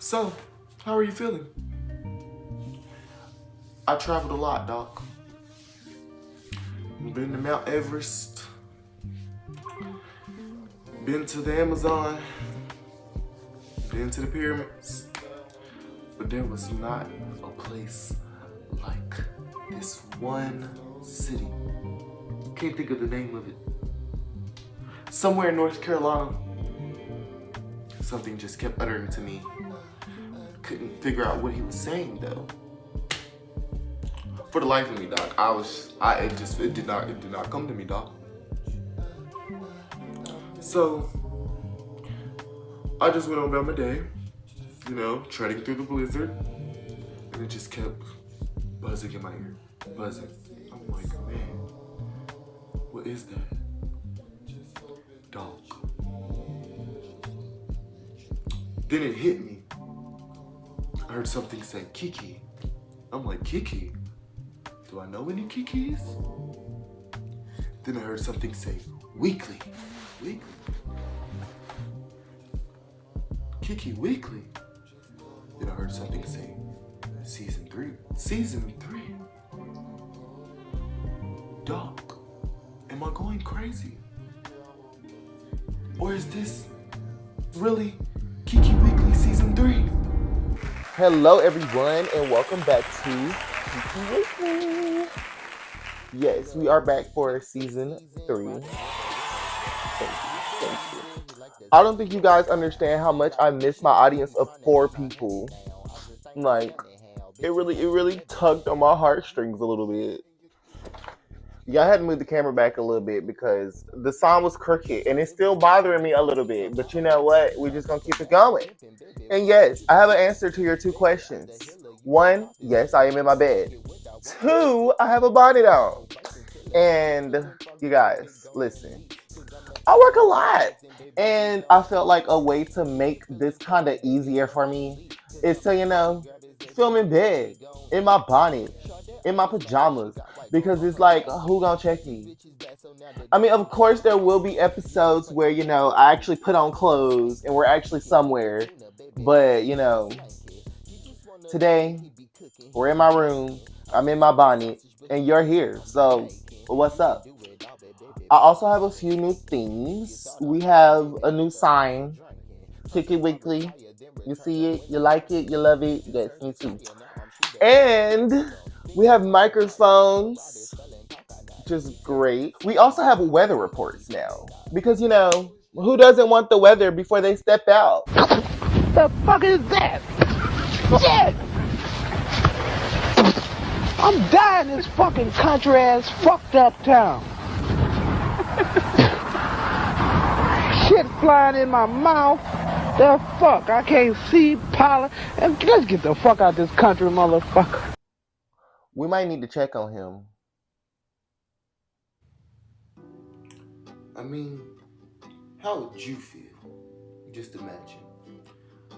So, how are you feeling? I traveled a lot, Doc. Been to Mount Everest, been to the Amazon, been to the pyramids, but there was not a place like this one city. Can't think of the name of it. Somewhere in North Carolina. Something just kept uttering to me. Couldn't figure out what he was saying though. For the life of me, Doc, it did not come to me, Doc. So, I just went on about my day, treading through the blizzard, and it just kept buzzing in my ear, buzzing. I'm like, man, what is that? Doc. Then it hit me. I heard something say, Kiki. I'm like, Kiki? Do I know any Kikis? Then I heard something say, weekly. Weekly? Kiki Weekly. Then I heard something say, season 3. Season 3? Doc, am I going crazy? Or is this really Kiki Weekly season 3? Hello everyone and welcome back to Kiki Weekly. Yes, we are back for season 3. Thank you. I don't think you guys understand how much I miss my audience of 4 people. Like, it really tugged on my heartstrings a little bit. Yeah, I had to move the camera back a little bit because the sound was crooked and it's still bothering me a little bit. But you know what? We're just going to keep it going. And yes, I have an answer to your 2 questions. 1, yes, I am in my bed. 2, I have a bonnet on. And you guys, listen, I work a lot. And I felt like a way to make this kind of easier for me is to, film in bed, in my bonnet, in my pajamas. Because it's like, who gonna check me? I mean, of course, there will be episodes where, I actually put on clothes and we're actually somewhere. But, today, we're in my room, I'm in my bonnet, and you're here. So, what's up? I also have a few new things. We have a new sign, Kiki Weekly. You see it? You like it? You love it? Yes, me too. And we have microphones, which is great. We also have weather reports now. Because, who doesn't want the weather before they step out? The fuck is that? Shit! I'm dying in this fucking country ass fucked up town. Shit flying in my mouth. The fuck? I can't see pollen. And let's get the fuck out of this country, motherfucker. We might need to check on him. I mean, how would you feel? Just imagine.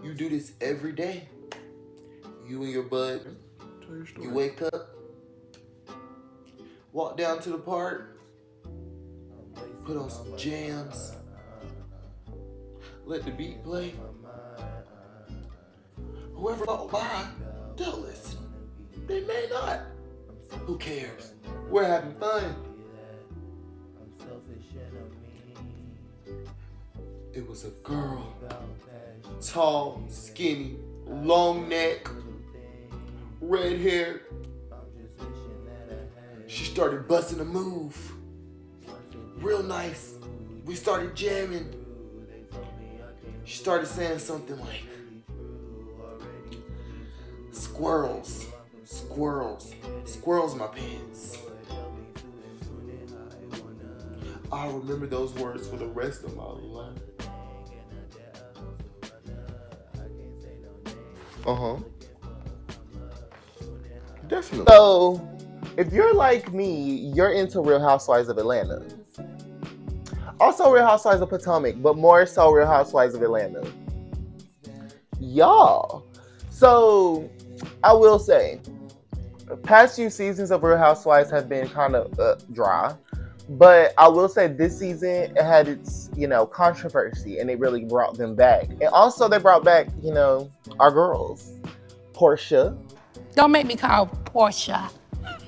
You do this every day. You and your bud, you wake up, walk down to the park, put on some jams, let the beat play. Whoever walk by, they'll listen. They may not. Who cares? We're having fun. It was a girl. Tall, skinny, long neck, red hair. She started busting a move. Real nice. We started jamming. She started saying something like, squirrels, squirrels, squirrels in my pants. I'll remember those words for the rest of my life. Definitely. So, if you're like me, you're into Real Housewives of Atlanta. Also Real Housewives of Potomac, but more so Real Housewives of Atlanta. Y'all. So, I will say, the past few seasons of Real Housewives have been kind of dry. But I will say this season it had its, controversy and it really brought them back. And also they brought back, our girls. Portia. Don't make me call Portia.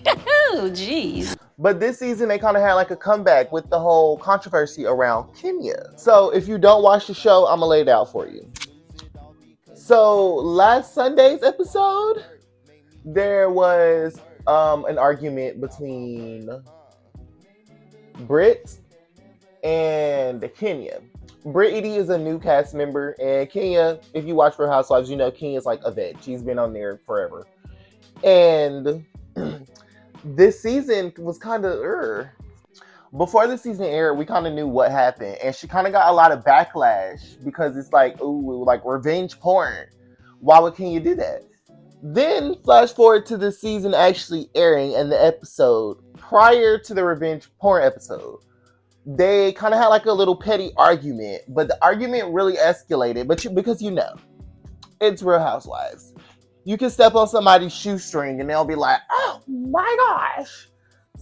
Oh, jeez. But this season they kind of had like a comeback with the whole controversy around Kenya. So if you don't watch the show, I'm gonna lay it out for you. So last Sunday's episode, there was an argument between Britt and Kenya. Brittany is a new cast member, and Kenya, if you watch Real Housewives, you know Kenya's like a vet. She's been on there forever. And this season was kind of before the season aired, we kind of knew what happened, and she kind of got a lot of backlash because it's like, ooh, like revenge porn. Why would Kenya do that? Then flash forward to the season actually airing, and the episode prior to the revenge porn episode, they kind of had like a little petty argument, but the argument really escalated. But because it's Real Housewives. You can step on somebody's shoestring and they'll be like, oh my gosh.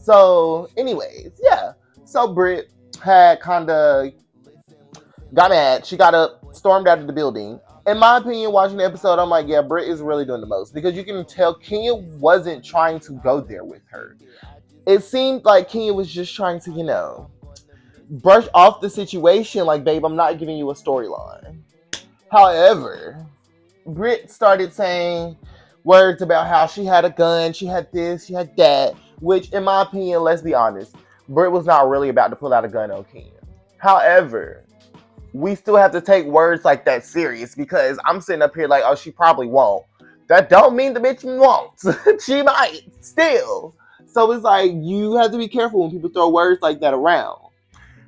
So, anyways, yeah. So Britt had kind of got mad. She got up, stormed out of the building. In my opinion, watching the episode, I'm like, yeah, Britt is really doing the most. Because you can tell Kenya wasn't trying to go there with her. It seemed like Kenya was just trying to, brush off the situation like, babe, I'm not giving you a storyline. However, Britt started saying words about how she had a gun, she had this, she had that, which in my opinion, let's be honest, Britt was not really about to pull out a gun on Kenya. However, we still have to take words like that serious because I'm sitting up here like, oh, she probably won't. That don't mean the bitch won't. She might still. So it's like, you have to be careful when people throw words like that around.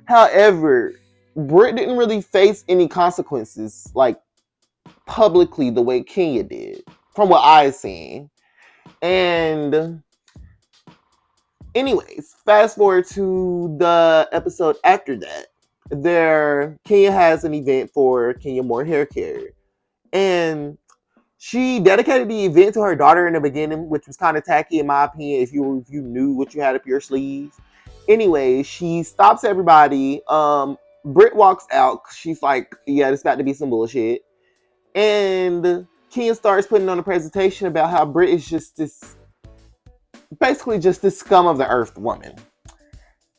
However, Britt didn't really face any consequences, like, publicly the way Kenya did, from what I've seen. And anyways, fast forward to the episode after that. Kenya has an event for Kenya Moore Hair Care. And she dedicated the event to her daughter in the beginning, which was kind of tacky in my opinion if you knew what you had up your sleeves. Anyway, she stops everybody. Britt walks out. She's like, yeah, this got to be some bullshit. And Kenya starts putting on a presentation about how Britt is just this scum of the earth woman.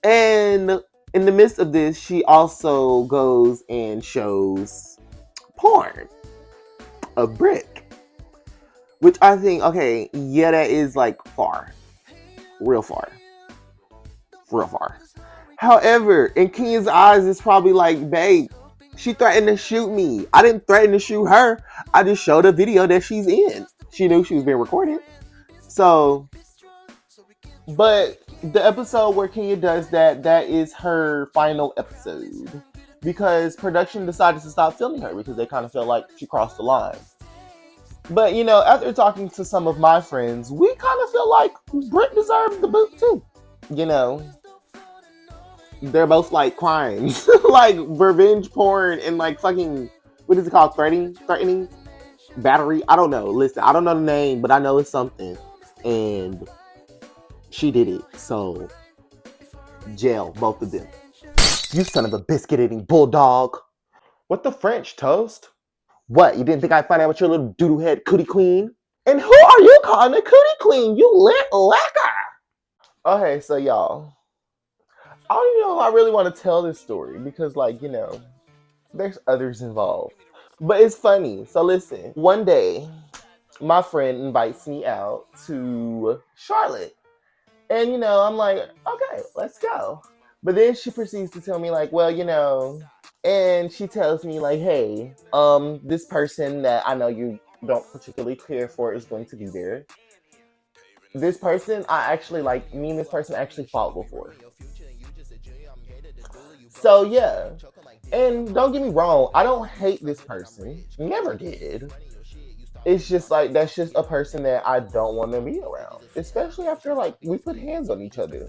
And in the midst of this, she also goes and shows porn of Britt. Which I think, okay, yeah, that is like far. Real far. However, in Kenya's eyes, it's probably like, babe, she threatened to shoot me. I didn't threaten to shoot her. I just showed a video that she's in. She knew she was being recorded. So, but the episode where Kenya does that is her final episode. Because production decided to stop filming her because they kind of felt like she crossed the line. But, after talking to some of my friends, we kind of feel like Britt deserves the boot too. They're both like crimes. Like revenge porn and like fucking, what is it called? Threatening? Battery? I don't know. Listen, I don't know the name, but I know it's something. And she did it. So, jail, both of them. You son of a biscuit eating bulldog. What the French, toast? What, you didn't think I'd find out what your little doodoo head cootie queen? And who are you calling a cootie queen? You lit lacquer. Okay, so y'all, I don't even know if I really want to tell this story because, there's others involved. But it's funny. So listen, one day, my friend invites me out to Charlotte. And, I'm like, okay, let's go. But then she proceeds to tell me, like, well, and she tells me, like, hey, this person that I know you don't particularly care for is going to be there. This person, me and this person actually fought before. So, yeah. And don't get me wrong, I don't hate this person. Never did. It's just like, that's just a person that I don't want to be around. Especially after, we put hands on each other.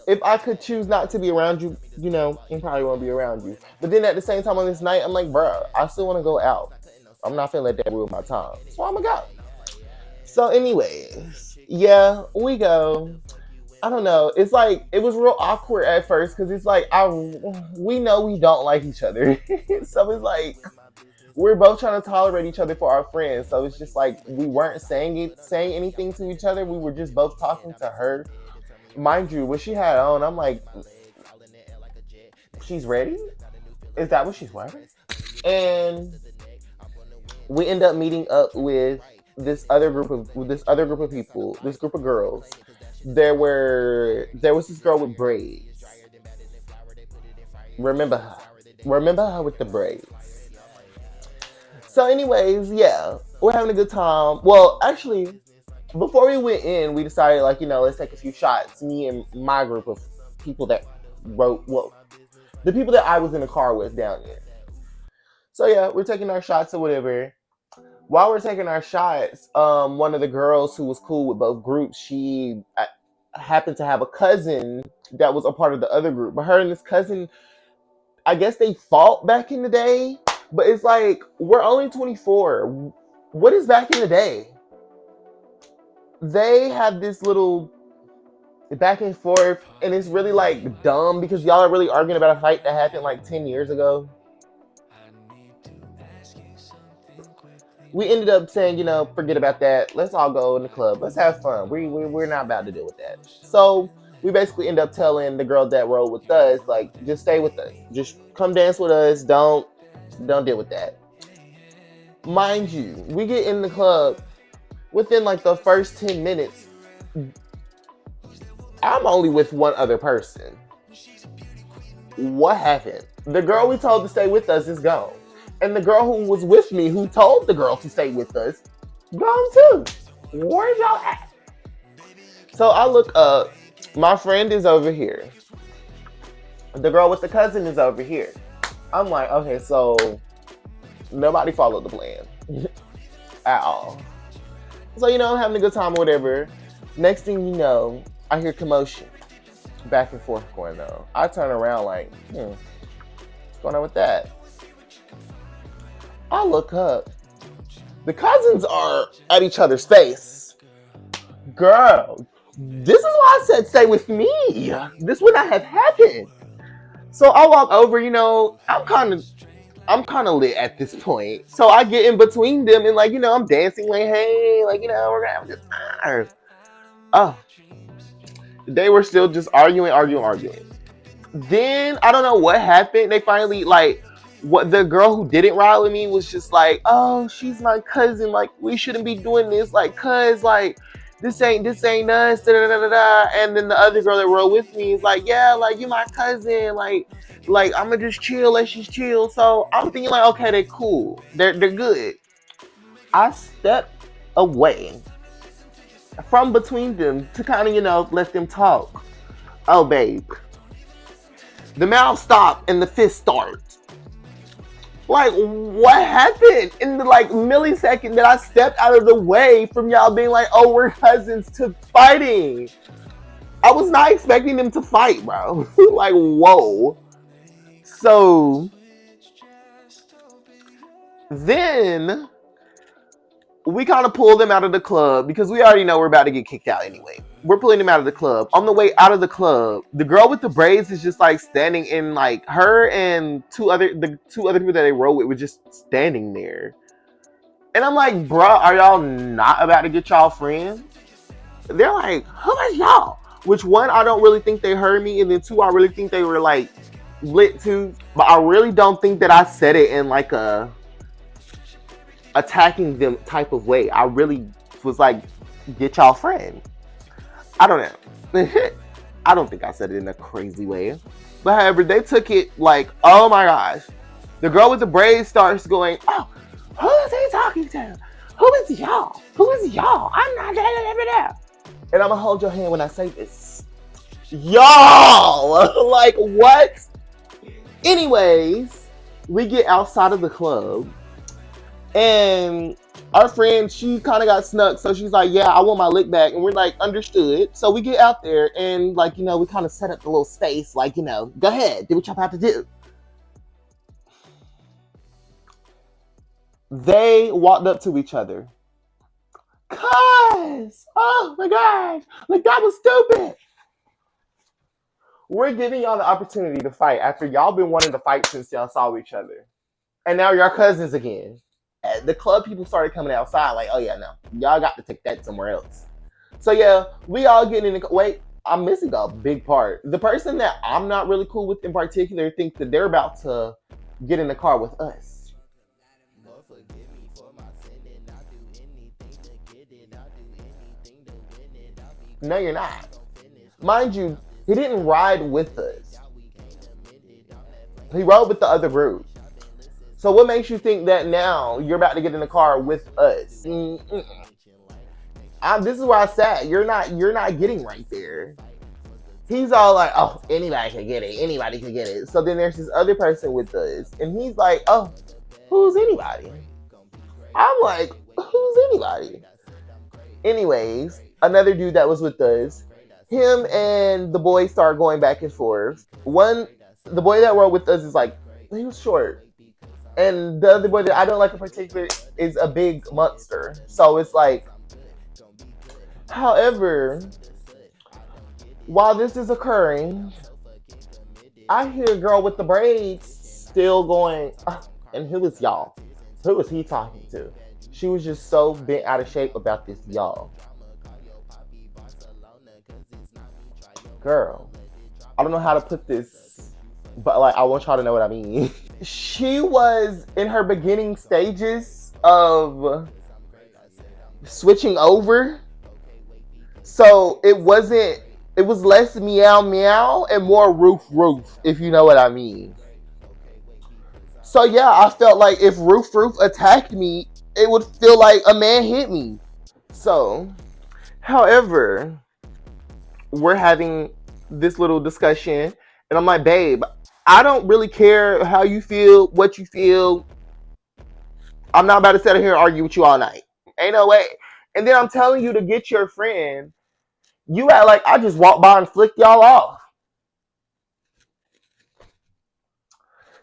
If I could choose not to be around you, I probably won't be around you. But then at the same time on this night, I'm like, bruh, I still want to go out. I'm not finna let that ruin my time. So I'm gonna go. So anyways, yeah, we go. I don't know. It's like it was real awkward at first because it's like we know we don't like each other, so it's like we're both trying to tolerate each other for our friends. So it's just like we weren't saying anything to each other. We were just both talking to her. Mind you, what she had on, I'm like, she's ready. Is that what she's wearing? And we end up meeting up with this other group of people, this group of girls. There was this girl with braids. Remember her? Remember her with the braids? So, anyways, yeah, we're having a good time. Well, actually, before we went in, we decided like let's take a few shots. Me and my group of people that wrote well, the people that I was in the car with down there. So yeah, we're taking our shots or whatever. While we're taking our shots, one of the girls who was cool with both groups, she happened to have a cousin that was a part of the other group. But her and this cousin, I guess they fought back in the day. But it's like we're only 24. What is back in the day? They have this little back and forth, and it's really like dumb because y'all are really arguing about a fight that happened like 10 years ago. We ended up saying, forget about that. Let's all go in the club. Let's have fun. We're not about to deal with that. So we basically end up telling the girl that rode with us, like, just stay with us. Just come dance with us. Don't deal with that. Mind you, we get in the club within like the first 10 minutes. I'm only with one other person. What happened? The girl we told to stay with us is gone. And the girl who was with me, who told the girl to stay with us, gone too. Where's y'all at? So I look up. My friend is over here. The girl with the cousin is over here. I'm like, okay, so nobody followed the plan at all. So, I'm having a good time or whatever. Next thing you know, I hear commotion. Back and forth going on. I turn around like, what's going on with that? I look up. The cousins are at each other's face. Girl, this is why I said stay with me. This would not have happened. So I walk over, I'm kind of lit at this point. So I get in between them and I'm dancing like, hey, we're gonna have a good time. Oh, they were still just arguing. Then I don't know what happened. They finally what the girl who didn't ride with me was just like, oh, she's my cousin. Like we shouldn't be doing this. Like, cuz this ain't us. Da, da, da, da, da. And then the other girl that rode with me is like, yeah, you my cousin. Like I'ma just chill. Let's just chill. So I'm thinking like, okay, they're cool. They're good. I stepped away from between them to kind of let them talk. Oh, babe. The mouth stopped and the fist starts. Like, what happened in the millisecond that I stepped out of the way from y'all being like, oh, we're cousins to fighting? I was not expecting them to fight, bro. Like, whoa. So then we kind of pull them out of the club because we already know we're about to get kicked out anyway. We're pulling them out of the club. On the way out of the club, the girl with the braids is just standing in her and the two other people that they rode with were just standing there. And I'm like, bruh, are y'all not about to get y'all friends? They're like, who is y'all? Which one, I don't really think they heard me. And then two, I really think they were lit too. But I really don't think that I said it in a attacking them type of way. I really was like, get y'all friend. I don't know. I don't think I said it in a crazy way. But however, they took it oh my gosh. The girl with the braids starts going, oh, who is he talking to? Who is y'all? Who is y'all? I'm not there. And I'm gonna hold your hand when I say this. Y'all! What? Anyways, we get outside of the club. And our friend, she kind of got snuck. So she's like, yeah, I want my lick back. And we're like, understood. So we get out there and we kind of set up the little space. Go ahead, do what y'all about to do. They walked up to each other. Cuz! Oh my gosh! That was stupid! We're giving y'all the opportunity to fight after y'all been wanting to fight since y'all saw each other. And now y'all cousins again. The club people started coming outside like, oh yeah, no. Y'all got to take that somewhere else. So yeah, we all getting in the... Wait, I'm missing a big part. The person that I'm not really cool with in particular thinks that they're about to get in the car with us. No, you're not. Mind you, he didn't ride with us. He rode with the other group. So what makes you think that now you're about to get in the car with us? This is where I sat. You're not getting right there. He's all like, oh, anybody can get it. Anybody can get it. So then there's this other person with us. And he's like, oh, who's anybody? I'm like, who's anybody? Anyways, another dude that was with us, him and the boy start going back and forth. The boy that rode with us is like, he was short. And the other boy that I don't like in particular is a big monster. So it's like, however, while this is occurring, I hear a girl with the braids still going, and who is y'all? Who was he talking to? She was just so bent out of shape about this y'all. Girl, I don't know how to put this, but like I want y'all to know what I mean. She was in her beginning stages of switching over. So it was less meow meow and more roof roof, if you know what I mean. So yeah, I felt like if roof roof attacked me, it would feel like a man hit me. So, however, we're having this little discussion, and I'm like, babe, I don't really care how you feel, what you feel. I'm not about to sit here and argue with you all night. Ain't no way. And then I'm telling you to get your friend. You act like I just walked by and flicked y'all off.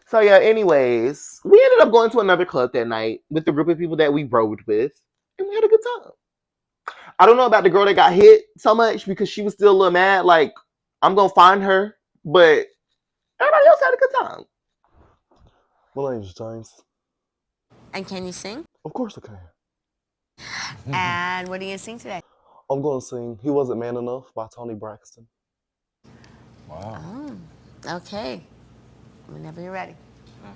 So yeah, anyways, we ended up going to another club that night with the group of people that we rode with, and we had a good time. I don't know about the girl that got hit so much because she was still a little mad. Like, I'm gonna find her, but everybody else had a good time. My name's James. And can you sing? Of course I can. And what are you going to sing today? I'm going to sing He Wasn't Man Enough by Toni Braxton. Wow. Oh, okay. Whenever you're ready.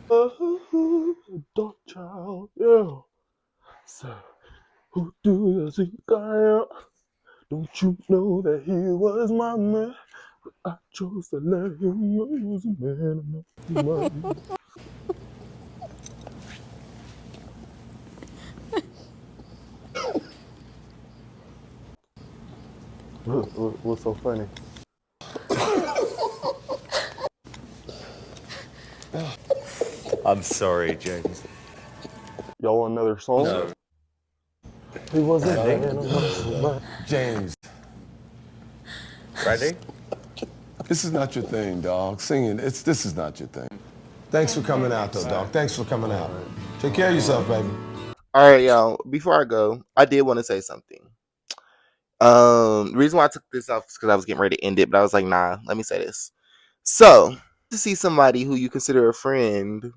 Dark child, yeah. So, who do you think I am? Don't you know that he was my man? I chose to let him know he was a man enough. What's so funny? I'm sorry, James. Y'all want another song? No. He wasn't man enough. James, Ready? this is not your thing, dog. Singing, this is not your thing. Thanks for coming out, though, dog. Thanks for coming out. Take care of yourself, baby. All right, y'all. Before I go, I did want to say something. The reason why I took this off is because I was getting ready to end it, but I was like, nah, let me say this. So, to see somebody who you consider a friend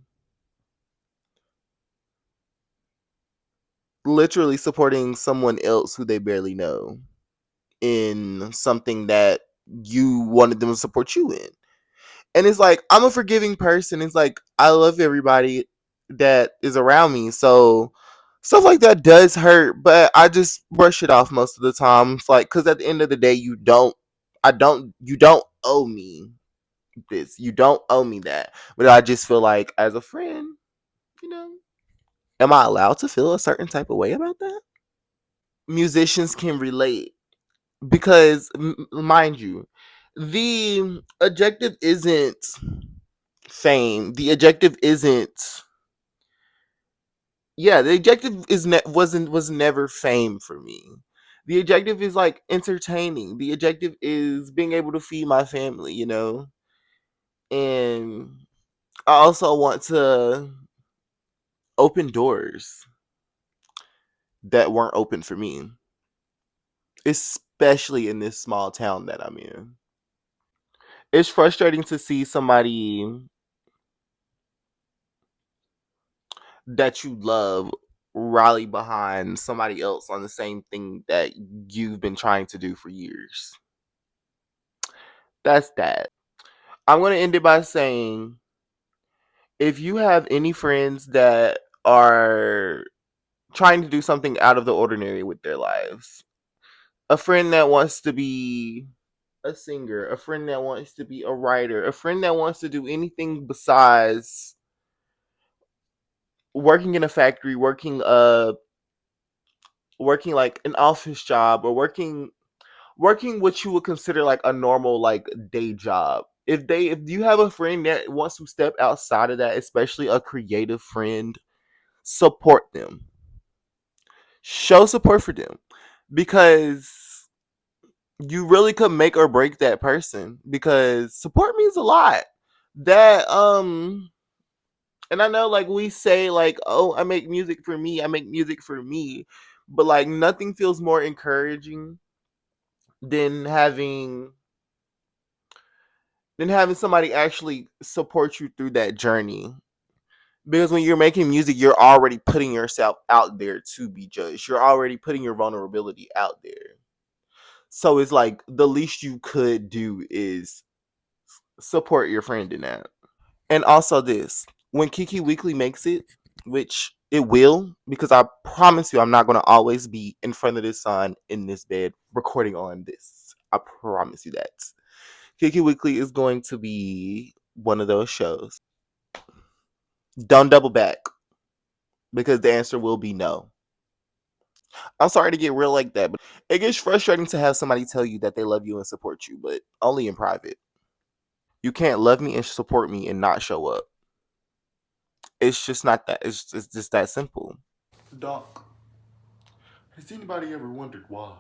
literally supporting someone else who they barely know in something that you wanted them to support you in. And it's like, I'm a forgiving person. It's like, I love everybody that is around me. So stuff like that does hurt, but I just brush it off most of the time. It's like, because at the end of the day, you don't owe me this. You don't owe me that. But I just feel like, as a friend, you know, am I allowed to feel a certain type of way about that? Musicians can relate because, mind you, the objective isn't fame. The objective isn't. Yeah, the objective was never fame for me. The objective is like entertaining. The objective is being able to feed my family, you know. And I also want to open doors that weren't open for me, especially in this small town that I'm in. it's frustrating to see somebody that you love rally behind somebody else on the same thing that you've been trying to do for years. That's that. I'm going to end it by saying if you have any friends that are trying to do something out of the ordinary with their lives, a friend that wants to be a singer, a friend that wants to be a writer, a friend that wants to do anything besides working in a factory, working like an office job, or working what you would consider like a normal like day job. If you have a friend that wants to step outside of that, especially a creative friend, support them. Show support for them, because you really could make or break that person, because support means a lot. That and I know like we say like, oh, I make music for me, I make music for me, but like nothing feels more encouraging than having somebody actually support you through that journey. Because when you're making music, you're already putting yourself out there to be judged. You're already putting your vulnerability out there. So it's like the least you could do is support your friend in that. And also this, when Kiki Weekly makes it, which it will, because I promise you I'm not going to always be in front of this sun in this bed recording on this. I promise you that. Kiki Weekly is going to be one of those shows. Don't double back, because the answer will be no. I'm sorry to get real like that, but it gets frustrating to have somebody tell you that they love you and support you, but only in private. You can't love me and support me and not show up. It's just not that. It's just that simple. Doc, has anybody ever wondered why?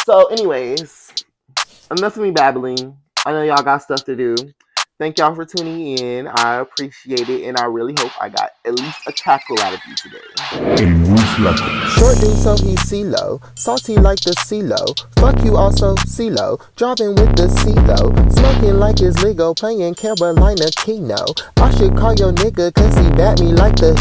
So, anyways, enough of me babbling. I know y'all got stuff to do. Thank y'all for tuning in. I appreciate it, and I really hope I got at least a cackle out of you today. Short dude, so he's CeeLo. Salty like the CeeLo. Fuck you also, CeeLo. Driving with the CeeLo. Smoking like his Lego. Playing Carolina Keno. I should call your nigga, cause he bat me like the